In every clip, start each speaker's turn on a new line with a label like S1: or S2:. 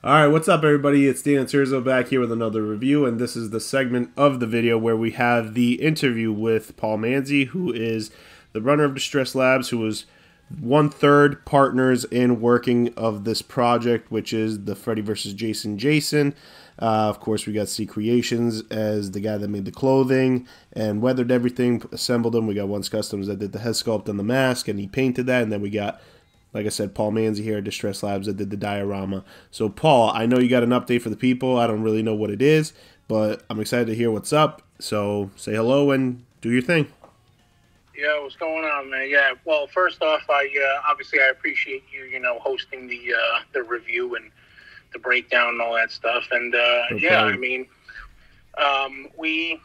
S1: Alright, what's up everybody? It's Dan TERZO back here with another review, and this is the segment of the video where we have the interview with Paul Manzi, who is the runner of Distress Labs, who is 1/3 partners in working of this project, which is the Freddy vs. Jason. Of course, we got C Creations as the guy that made the clothing and weathered everything, assembled them. We got Once Customs that did the head sculpt and the mask, and he painted that, and then we got, like I said, Paul Manzi here at Distress Labs that did the diorama. So, Paul, I know you got an update for the people. I don't really know what it is, but I'm excited to hear what's up. So, say hello and do your thing.
S2: Yeah, what's going on, man? Yeah, well, first off, obviously I appreciate you, hosting the review and the breakdown and all that stuff. And yeah, I mean, we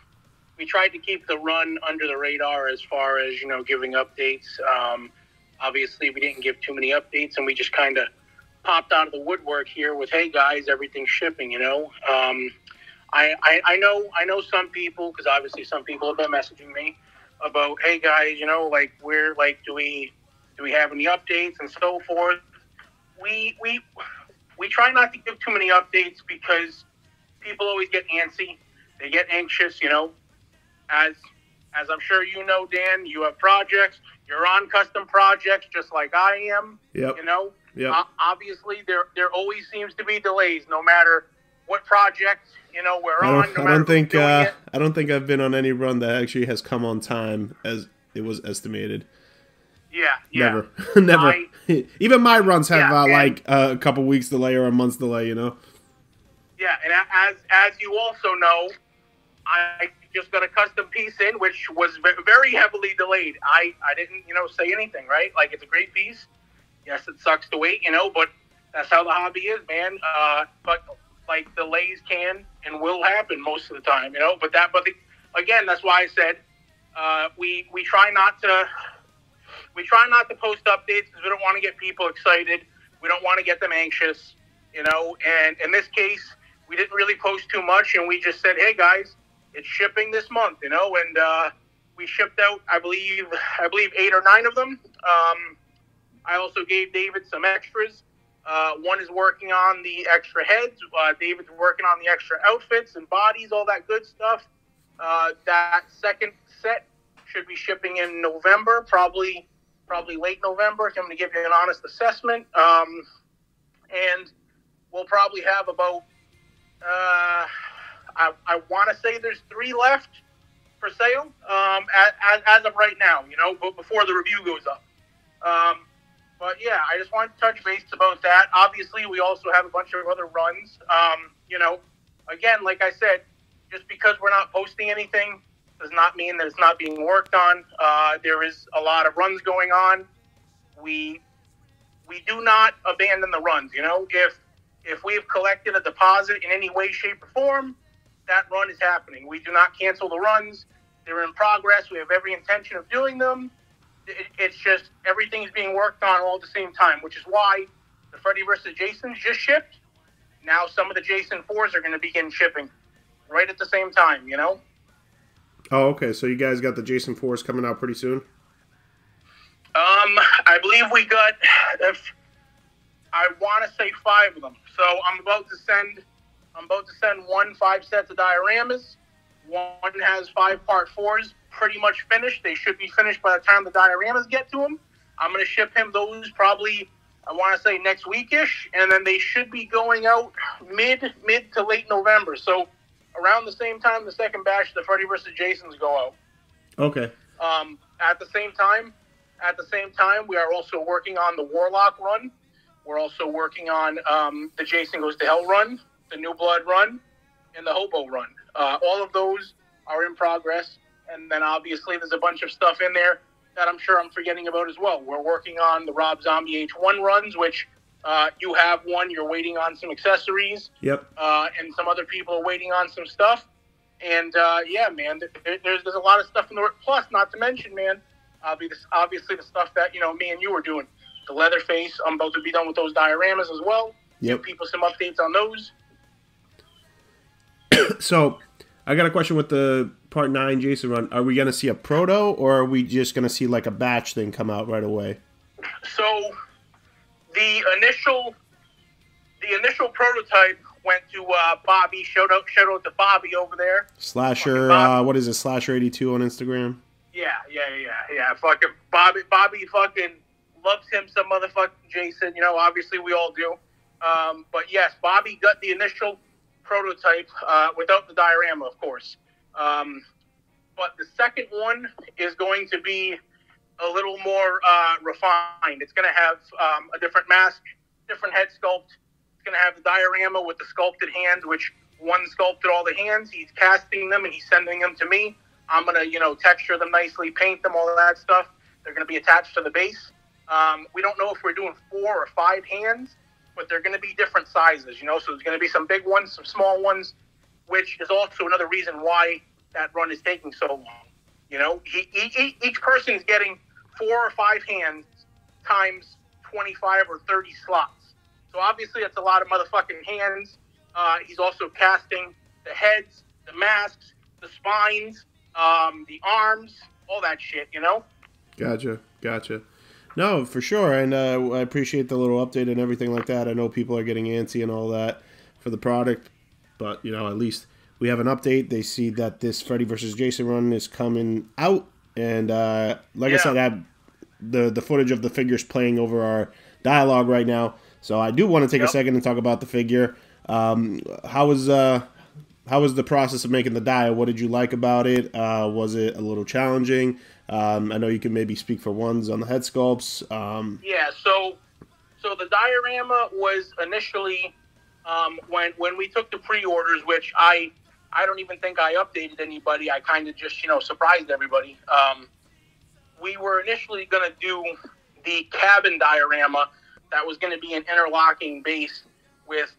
S2: tried to keep the run under the radar as far as giving updates. Obviously, we didn't give too many updates, and we just kind of popped out of the woodwork here with, "Hey guys, everything's shipping." I know some people, because obviously some people have been messaging me about, "Hey guys, do we have any updates and so forth." We try not to give too many updates because people always get antsy. They get anxious, as I'm sure you know, Dan, you have projects. You're on custom projects just like I am.
S1: Yep. Yep.
S2: Obviously, there always seems to be delays, no matter what project we're on.
S1: I don't think I've been on any run that actually has come on time as it was estimated.
S2: Yeah.
S1: Never. Even my runs have a couple weeks delay or a month's delay.
S2: Yeah, and as you also know, I just got a custom piece in, which was very heavily delayed. I didn't, say anything, right? Like, it's a great piece. Yes, it sucks to wait, but that's how the hobby is, man. But like, delays can and will happen most of the time, But again, that's why I said we try not to post updates because we don't want to get people excited. We don't want to get them anxious, And in this case, we didn't really post too much, and we just said, "Hey guys, it's shipping this month," And we shipped out, I believe 8 or 9 of them. I also gave David some extras. One is working on the extra heads. David's working on the extra outfits and bodies, all that good stuff. That second set should be shipping in November, probably late November. I'm going to give you an honest assessment. And we'll probably have about, I want to say there's 3 left for sale as of right now, but before the review goes up. But yeah, I just wanted to touch base about that. Obviously, we also have a bunch of other runs. Again, like I said, just because we're not posting anything does not mean that it's not being worked on. There is a lot of runs going on. We do not abandon the runs. If we've collected a deposit in any way, shape, or form, that run is happening. We do not cancel the runs. They're in progress. We have every intention of doing them. It's just everything's being worked on all at the same time, which is why the Freddy vs. Jason's just shipped. Now some of the Jason 4s are going to begin shipping right at the same time,
S1: Oh, okay. So you guys got the Jason 4s coming out pretty soon?
S2: I believe we got, I want to say 5 of them. So I'm about to send 5 sets of dioramas. One has 5 Part 4s pretty much finished. They should be finished by the time the dioramas get to him. I'm going to ship him those probably, I want to say, next weekish, and then they should be going out mid to late November. So around the same time the second batch of the Freddy vs. Jasons go out.
S1: Okay.
S2: At the same time, we are also working on the Warlock run. We're also working on the Jason Goes to Hell run, the New Blood run, and the Hobo run. All of those are in progress. And then obviously there's a bunch of stuff in there that I'm sure I'm forgetting about as well. We're working on the Rob Zombie H1 runs, which you have one. You're waiting on some accessories.
S1: Yep.
S2: And some other people are waiting on some stuff. And yeah, man, there's a lot of stuff in the work. Plus, not to mention, man, obviously the stuff that me and you were doing. The Leatherface, I'm about to be done with those dioramas as well.
S1: Yep.
S2: Give people some updates on those.
S1: So, I got a question with the Part 9 Jason run. Are we going to see a proto, or are we just going to see like a batch thing come out right away?
S2: So, the initial the initial prototype went to Bobby. Shout out to Bobby over there.
S1: Slasher, what is it? Slasher82 on Instagram.
S2: Yeah. Fucking Bobby fucking loves him some motherfucking Jason. You know, obviously we all do. But yes, Bobby got the initial prototype without the diorama, of course. But the second one is going to be a little more refined. It's going to have a different mask, different head sculpt. It's going to have the diorama with the sculpted hands, which one sculpted all the hands. He's casting them and he's sending them to me. I'm going to, you know, texture them nicely, paint them, all of that stuff. They're going to be attached to the base. We don't know if we're doing 4 or 5 hands, but they're going to be different sizes, you know. So there's going to be some big ones, some small ones, which is also another reason why that run is taking so long. You know, each person is getting 4 or 5 hands times 25 or 30 slots. So obviously that's a lot of motherfucking hands. He's also casting the heads, the masks, the spines, the arms, all that shit, you know?
S1: Gotcha. No, for sure, and I appreciate the little update and everything like that. I know people are getting antsy and all that for the product, but, you know, at least we have an update. They see that this Freddy vs. Jason run is coming out, and like I said, I have the footage of the figures playing over our dialogue right now, so I do want to take a second and talk about the figure. How was the process of making the die? What did you like about it? Was it a little challenging? I know you can maybe speak for ones on the head sculpts.
S2: Yeah, so the diorama was initially when we took the pre-orders, which I don't even think I updated anybody. I kind of just, you know, surprised everybody. We were initially going to do the cabin diorama that was going to be an interlocking base with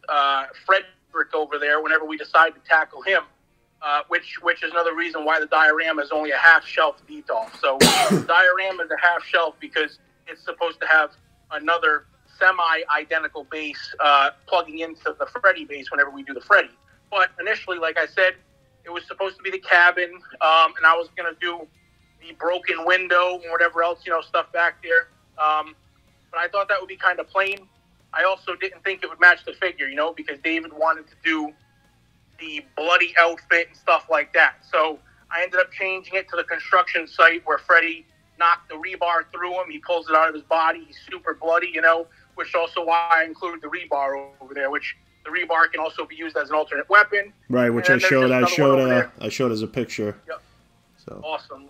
S2: Frederick over there whenever we decide to tackle him. Which is another reason why the diorama is only a half shelf detail. So the diorama is a half shelf because it's supposed to have another semi-identical base plugging into the Freddy base whenever we do the Freddy. But initially, like I said, it was supposed to be the cabin, and I was going to do the broken window and whatever else, you know, stuff back there. But I thought that would be kind of plain. I also didn't think it would match the figure, you know, because David wanted to do the bloody outfit and stuff like that. So I ended up changing it to the construction site where Freddy knocked the rebar through him. He pulls it out of his body. He's super bloody, you know, which is also why I included the rebar over there, which the rebar can also be used as an alternate weapon.
S1: Right, which I showed as a picture.
S2: Yep.
S1: So
S2: awesome.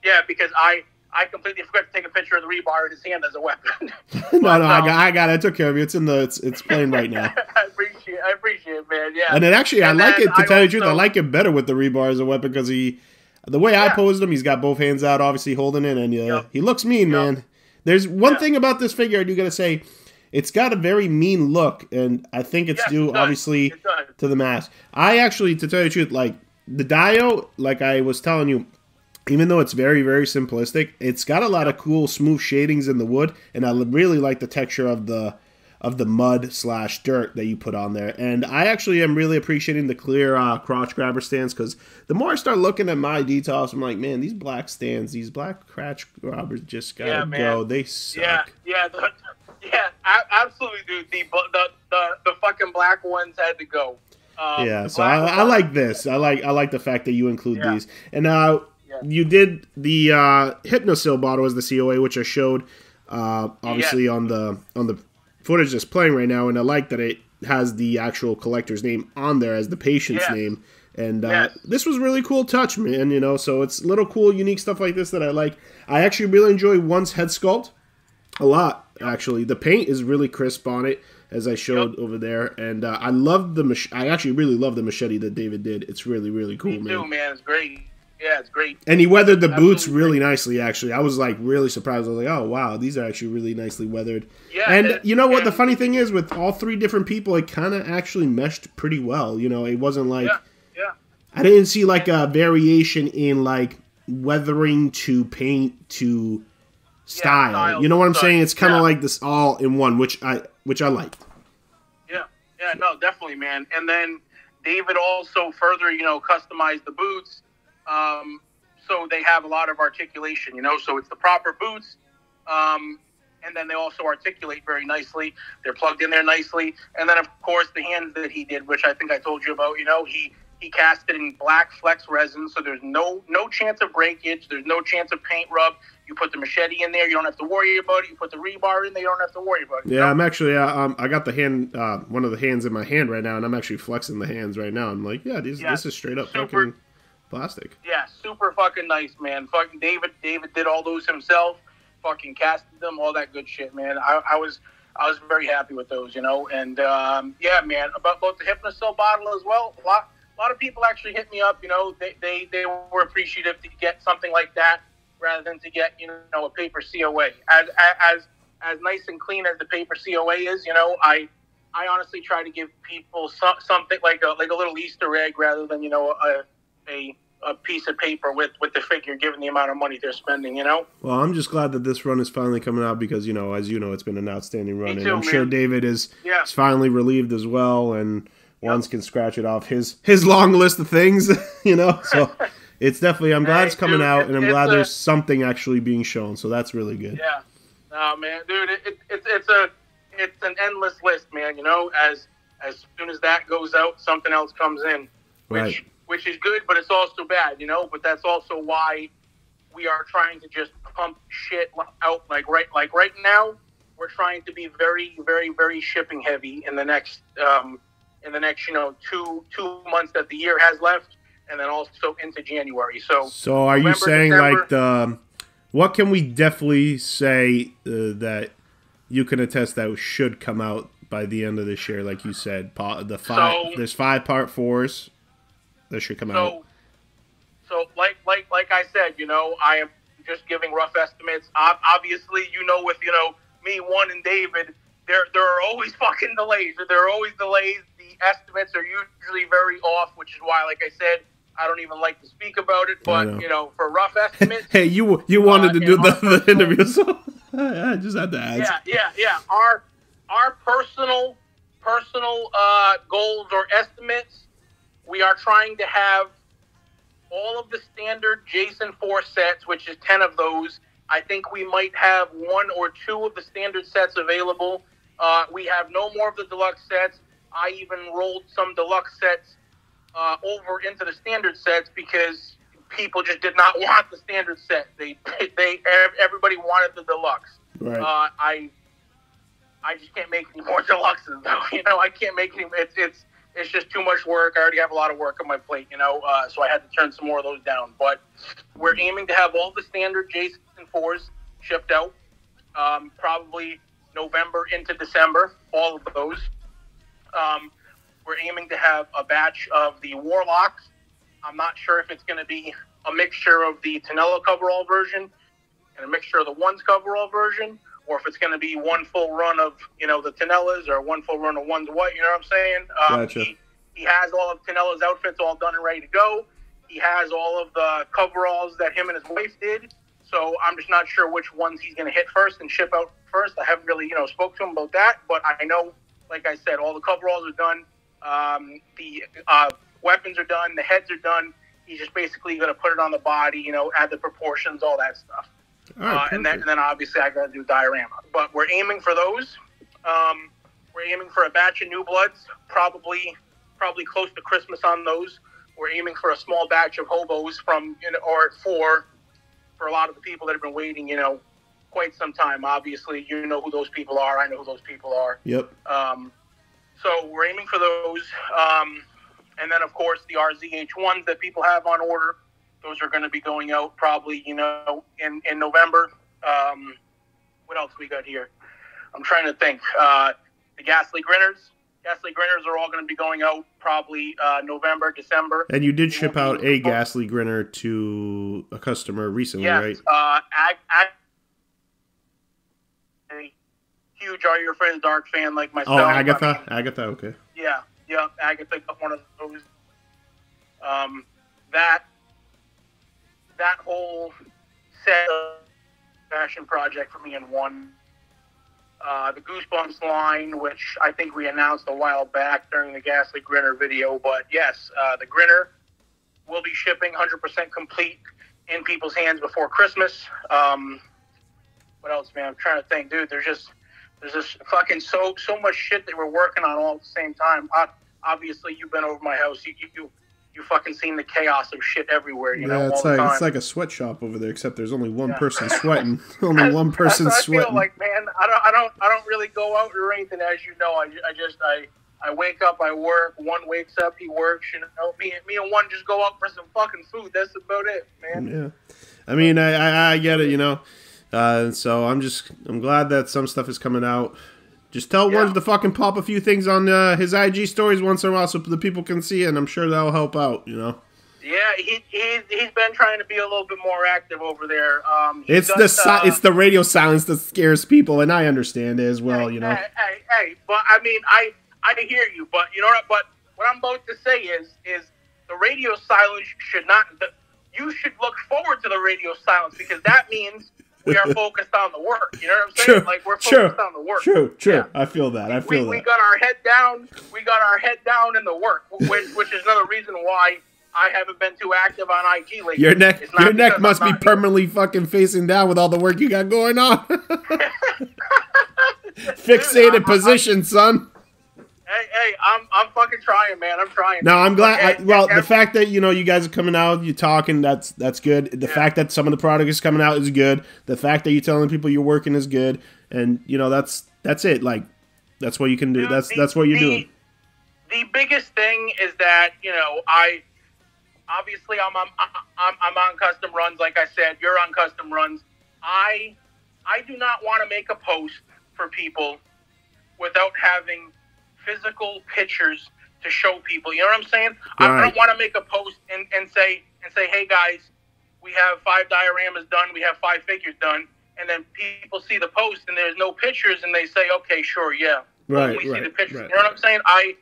S2: Yeah, because I completely forgot to take a picture of the rebar in his hand as a weapon.
S1: No, I got it. I took care of it. It's playing right now.
S2: I appreciate it, man. Yeah.
S1: And then actually, I like it, to tell you the truth. I like it better with the rebar as a weapon because the way I posed him, he's got both hands out, obviously holding it, and he looks mean, man. There's one thing about this figure I do got to say. It's got a very mean look, and I think it's due, obviously, to the mask. I actually, to tell you the truth, like, the Dio, like I was telling you, even though it's very, very simplistic, it's got a lot of cool, smooth shadings in the wood, and I really like the texture of the mud/dirt that you put on there. And I actually am really appreciating the clear crotch grabber stands, because the more I start looking at my details, I'm like, man, these black stands, these black crotch grabbers just gotta go. They suck.
S2: Yeah, absolutely, dude. The fucking black ones had to go.
S1: So I like this. I like the fact that you include these. And you did the Hypnosil bottle as the COA, which I showed obviously on the footage that's playing right now, and I like that it has the actual collector's name on there as the patient's name. And this was really cool touch, man. You know, so it's little cool, unique stuff like this that I like. I actually really enjoy One's head sculpt a lot. Actually, the paint is really crisp on it, as I showed over there, and I love I actually really love the machete that David did. It's really, really cool, man.
S2: Me too, man. It's great. Yeah, it's great.
S1: And he weathered the boots really nicely, actually. I was, like, really surprised. I was like, oh, wow, these are actually really nicely weathered. Yeah. And you know what? The funny thing is, with all 3 different people, it kind of actually meshed pretty well. You know, it wasn't like... Yeah. I didn't see, like, a variation in, like, weathering to paint to style. You know what I'm saying? It's kind of like this all in one, which I liked.
S2: Yeah, no, definitely, man. And then David also further, you know, customized the boots, so they have a lot of articulation, you know. So it's the proper boots. and then they also articulate very nicely. They're plugged in there nicely. And then, of course, the hands that he did, which I think I told you about, you know, he cast it in black flex resin, so there's no chance of breakage. There's no chance of paint rub. You put the machete in there, you don't have to worry about it. You put the rebar in there, you don't have to worry about it.
S1: Yeah, I'm actually, I got the hand, one of the hands in my hand right now, and I'm actually flexing the hands right now. I'm like, yeah, this is straight up fucking plastic.
S2: Yeah, super fucking nice, man. Fucking David did all those himself. Fucking casted them, all that good shit, man. I was very happy with those, you know. And yeah, man, about the Hypnocell bottle as well. A lot of people actually hit me up, you know. They were appreciative to get something like that rather than to get, you know, a paper COA. As nice and clean as the paper COA is, you know, I honestly try to give people something like a little Easter egg rather than, you know, a piece of paper with the figure given the amount of money they're spending, you know?
S1: Well, I'm just glad that this run is finally coming out because, you know, as you know, it's been an outstanding run.
S2: Me
S1: And
S2: too,
S1: I'm
S2: man.
S1: sure David is finally relieved as well, and once can scratch it off his long list of things, you know? So it's definitely, I'm glad it's coming out, and I'm glad there's something actually being shown, so that's really good.
S2: Yeah. No, man, dude, it's an endless list, man, you know? As soon as that goes out, something else comes in, which is good, but it's also bad, you know. But that's also why we are trying to just pump shit out. Like right now, we're trying to be very, very, very shipping heavy in the next you know, two months that the year has left, and then also into January. So
S1: are you saying December, like what can we definitely say that you can attest that should come out by the end of this year? Like you said, there's 5 part 4s. That should come out.
S2: So like I said, you know, I am just giving rough estimates. Obviously, you know, with, you know, me, One, and David, there are always fucking delays. There are always delays. The estimates are usually very off, which is why, like I said, I don't even like to speak about it. But you know, for rough estimates,
S1: hey, you wanted to do the interview, so I just had to ask.
S2: Yeah. Our personal goals or estimates. We are trying to have all of the standard Jason 4 sets, which is 10 of those. I think we might have 1 or 2 of the standard sets available. We have no more of the deluxe sets. I even rolled some deluxe sets over into the standard sets because people just did not want the standard set. Everybody wanted the deluxe.
S1: Right.
S2: I just can't make any more deluxes, though. You know, I can't make any. It's just too much work. I already have a lot of work on my plate, you know, so I had to turn some more of those down. But we're aiming to have all the standard Jason 4s shipped out, probably November into December, all of those. We're aiming to have a batch of the Warlocks. I'm not sure if it's going to be a mixture of the Tonello coverall version and a mixture of the Ones coverall version, or if it's going to be one full run of, you know, the Tonellas or one full run of Ones White, you know what I'm saying?
S1: Gotcha.
S2: He has all of Tonella's outfits all done and ready to go. He has all of the coveralls that him and his wife did. So I'm just not sure which ones he's going to hit first and ship out first. I haven't really, you know, spoke to him about that, but I know, like I said, all the coveralls are done. The weapons are done. The heads are done. He's just basically going to put it on the body, you know, add the proportions, all that stuff. And then obviously I got to do diorama. But we're aiming for those. We're aiming for a batch of New Bloods, probably close to Christmas on those. We're aiming for a small batch of hobos from, you know, or for a lot of the people that have been waiting, you know, quite some time. Obviously, you know who those people are. I know who those people are.
S1: Yep.
S2: So we're aiming for those. And then, of course, the RZH1s that people have on order. Those are going to be going out probably, you know, in November. What else we got here? I'm trying to think. The Ghastly Grinners. Ghastly Grinners are all going to be going out probably November, December.
S1: And you did ship out a Ghastly Grinner to a customer recently, right?
S2: A huge Are You Afraid of the Dark fan like myself.
S1: Oh, Agatha? Agatha, okay.
S2: Yeah, Agatha got one of those. That whole set of fashion project for me in one. The Goosebumps line, which I think we announced a while back during the Ghastly Grinner video. But yes, the Grinner will be shipping 100% complete in people's hands before Christmas. what else, man? I'm trying to think, dude. There's just fucking so much shit that we're working on all at the same time. Obviously, you've been over my house. You fucking seen the chaos of shit everywhere. You know, all the time.
S1: It's like a sweatshop over there, except there's only one person sweating. Only one person
S2: that's what
S1: sweating.
S2: I feel like, man. I don't really go out or anything, as you know. I wake up, I work. One wakes up, he works. You know, me and one just go out for some fucking food. That's about it, man.
S1: Yeah, I mean, I get it, you know. So I'm glad that some stuff is coming out. Just tell Worms to fucking pop a few things on his IG stories once in a while so the people can see it, and I'm sure that'll help out, you know.
S2: Yeah, he's been trying to be a little bit more active over there.
S1: It's the radio silence that scares people, and I understand it as well, you know.
S2: Hey, but I mean, I hear you, but you know what I'm about to say is the radio silence should not. You should look forward to the radio silence, because that means we are focused on the work. You know what I'm saying?
S1: True,
S2: like, we're focused on the work.
S1: True.
S2: Yeah.
S1: I feel that.
S2: We got our head down. We got our head down in the work, which is another reason why I haven't been too active on IG lately.
S1: Your neck must be permanently fucking facing down with all the work you got going on. Fixated position, son.
S2: Hey, I'm fucking trying, man. I'm trying.
S1: No, I'm glad. The fact that, you know, you guys are coming out, you're talking, that's good. The fact that some of the product is coming out is good. The fact that you're telling people you're working is good, and you know that's it. Like, that's what you can do. Dude, that's what you're doing.
S2: The biggest thing is that, you know, I'm on custom runs, like I said. You're on custom runs. I do not want to make a post for people without having physical pictures to show people. You know what I'm saying? Right. I don't want to make a post and say, hey guys, we have 5 dioramas done, we have 5 figures done, and then people see the post and there's no pictures, and they say, okay, sure, yeah.
S1: Right.
S2: We see the pictures. Right. You know what I'm saying? I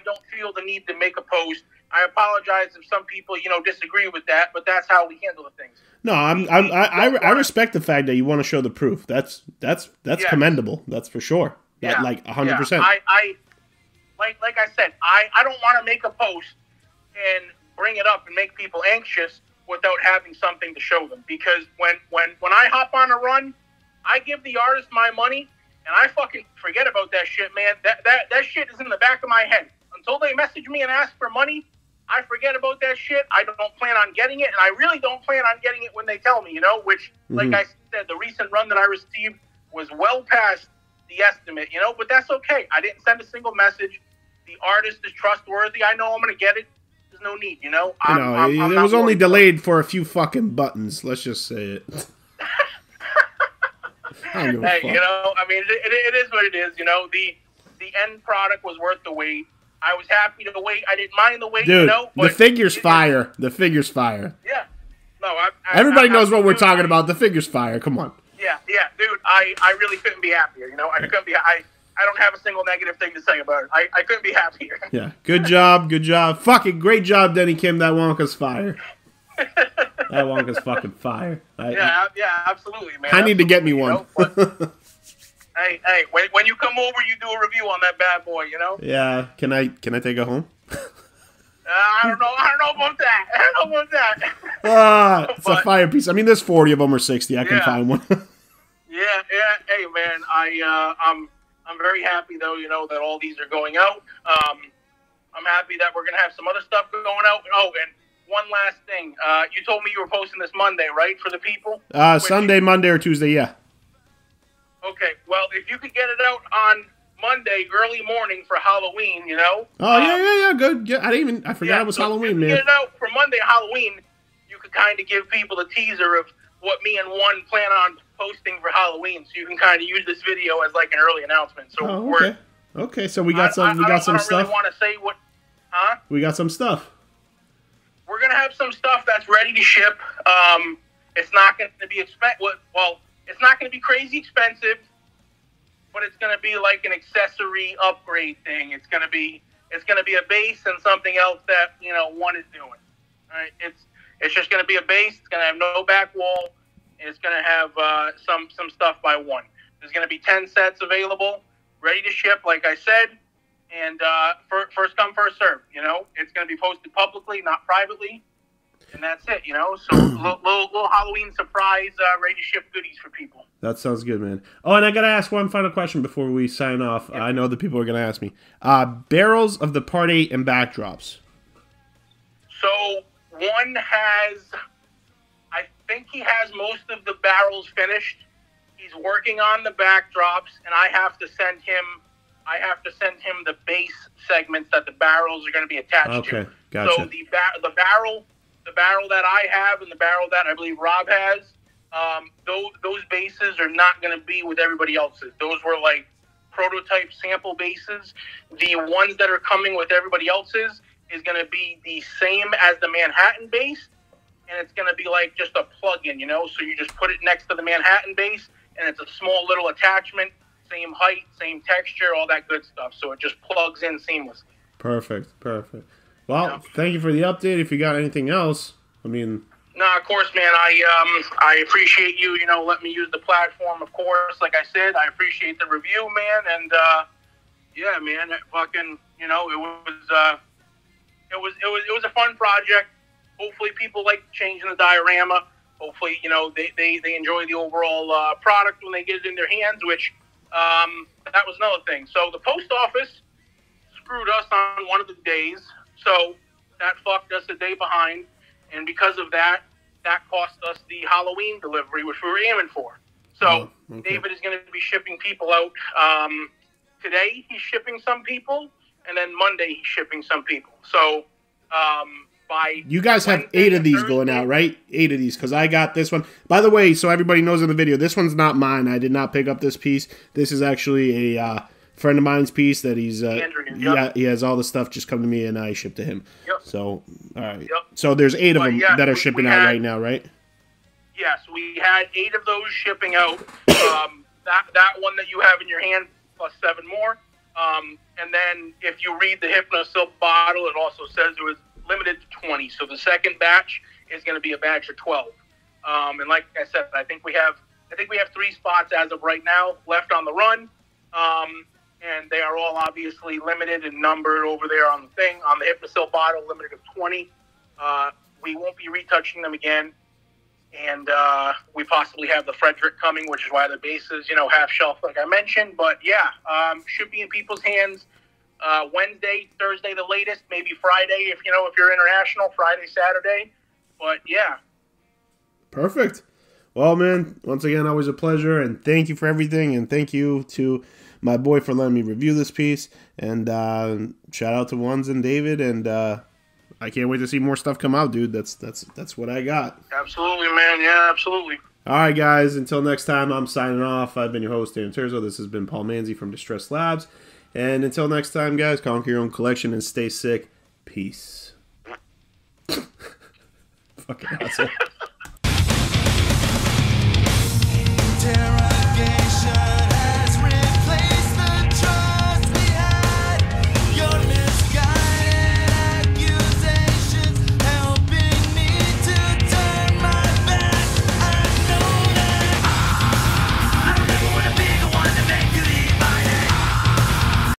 S2: don't feel the need to make a post. I apologize if some people, you know, disagree with that, but that's how we handle the things.
S1: No, I respect the fact that you want to show the proof. That's commendable. That's for sure.
S2: Yeah.
S1: Like 100%.
S2: Yeah. Like I said, I don't want to make a post and bring it up and make people anxious without having something to show them. Because when I hop on a run, I give the artist my money, and I fucking forget about that shit, man. That shit is in the back of my head. Until they message me and ask for money, I forget about that shit. I don't plan on getting it, and I really don't plan on getting it when they tell me, you know, which, like I said, the recent run that I received was well past the estimate, you know, but that's okay. I didn't send a single message. The artist is trustworthy. I know I'm going to get it. There's no need, you know.
S1: It was only delayed for a few fucking buttons. Let's just say it.
S2: Hey, you know, I mean, it is what it is, you know. The end product was worth the wait. I was happy to wait. I didn't mind the wait,
S1: dude,
S2: you know.
S1: But the figure's fire. The figure's fire.
S2: Yeah. No,
S1: everybody knows what we're talking about. The figure's fire. Come on.
S2: Yeah, dude. I really couldn't be happier, you know. I couldn't be. I don't have a single negative thing to say about it. I couldn't be happier.
S1: Yeah. Good job. Fucking great job, Denny Kim. That Wonka's fire. That Wonka's fucking fire.
S2: Yeah, absolutely, man.
S1: I need to get me one.
S2: You know? Hey, when you come over, you do a review on that bad boy, you know?
S1: Yeah. Can I take it home?
S2: I don't know about that.
S1: It's a fire piece. I mean, there's 40 of them or 60. I can find one.
S2: Yeah. Hey, man, I'm very happy, though, you know, that all these are going out. I'm happy that we're going to have some other stuff going out. Oh, and one last thing. You told me you were posting this Monday, right, for the people?
S1: Sunday, Monday, or Tuesday, yeah.
S2: Okay, well, if you could get it out on Monday, early morning for Halloween, you know?
S1: Oh, yeah, good. Yeah, I forgot it was Halloween, man.
S2: If you get it out for Monday, Halloween, you could kind of give people a teaser of what me and one plan on posting for Halloween, so you can kind of use this video as like an early announcement. So
S1: okay. So we got some stuff.
S2: I don't really want to say what, huh?
S1: We got some stuff.
S2: We're gonna have some stuff that's ready to ship. It's not going to be it's not going to be crazy expensive, but it's going to be like an accessory upgrade thing. It's going to be a base and something else that, you know, one is doing. All right, it's just going to be a base. It's going to have no back wall. It's going to have some stuff by one. There's going to be 10 sets available, ready to ship, like I said, and first come, first serve. You know, it's going to be posted publicly, not privately. and that's it, you know. So little Halloween surprise, ready to ship goodies for people.
S1: That sounds good, man. Oh, and I gotta ask one final question before we sign off. Yep. I know that people are gonna ask me. Barrels of the Part 8 and backdrops.
S2: So one has, I think he has most of the barrels finished. He's working on the backdrops, and I have to send him the base segments that the barrels are going to be attached to.
S1: Gotcha.
S2: So the barrel that I have and the barrel that I believe Rob has, those bases are not going to be with everybody else's. Those were like prototype sample bases. The ones that are coming with everybody else's is going to be the same as the Manhattan base, and it's going to be like just a plug-in, you know? So you just put it next to the Manhattan base, and it's a small little attachment, same height, same texture, all that good stuff. So it just plugs in seamlessly.
S1: Perfect. Well, Thank you for the update. If you got anything else, I mean...
S2: No, of course, man. I appreciate you, you know, letting me use the platform, of course. Like I said, I appreciate the review, man. And, yeah, man, it fucking, you know, it was a fun project. Hopefully people like changing the diorama. Hopefully, you know, they enjoy the overall product when they get it in their hands, which that was another thing. So the post office screwed us on one of the days, so that fucked us a day behind. And because of that, that cost us the Halloween delivery, which we were aiming for. So David is going to be shipping people out. Today he's shipping some people, and then Monday he's shipping some people. So
S1: you guys have 8 of these going out, right? 8 of these, because I got this one. By the way, so everybody knows in the video, this one's not mine. I did not pick up this piece. This is actually a friend of mine's piece that he's
S2: ANDREA,
S1: yeah, he has all the stuff just come to me and I shipped to him.
S2: Yep.
S1: So all right.
S2: Yep.
S1: So there's 8 of them that are shipping out right now, right?
S2: Yes, we had 8 of those shipping out. That one that you have in your hand plus 7 more. And then if you read the HypnoSilk bottle, it also says it was limited to 20. So the second batch is going to be a batch of 12. And like I said, I think we have 3 spots as of right now left on the run. And they are all obviously limited and numbered over there on the thing. On the HypnoSilk bottle, limited of 20. We won't be retouching them again. And we possibly have the Frederick coming, which is why the base is, you know, half shelf, like I mentioned. But yeah, should be in people's hands Wednesday, Thursday, the latest, maybe Friday if you're international, Friday, Saturday. But yeah.
S1: Perfect. Well, man, once again, always a pleasure, and thank you for everything, and thank you to my boy for letting me review this piece, and shout out to Ones and David, and I can't wait to see more stuff come out, dude. That's what I got.
S2: Absolutely, man. Yeah, absolutely.
S1: All right, guys, until next time, I'm signing off. I've been your host, Dan TERZO. This has been Paul Manzi from Distress Labs, and until next time, guys, conquer your own collection and stay sick. Peace. Fucking asshole.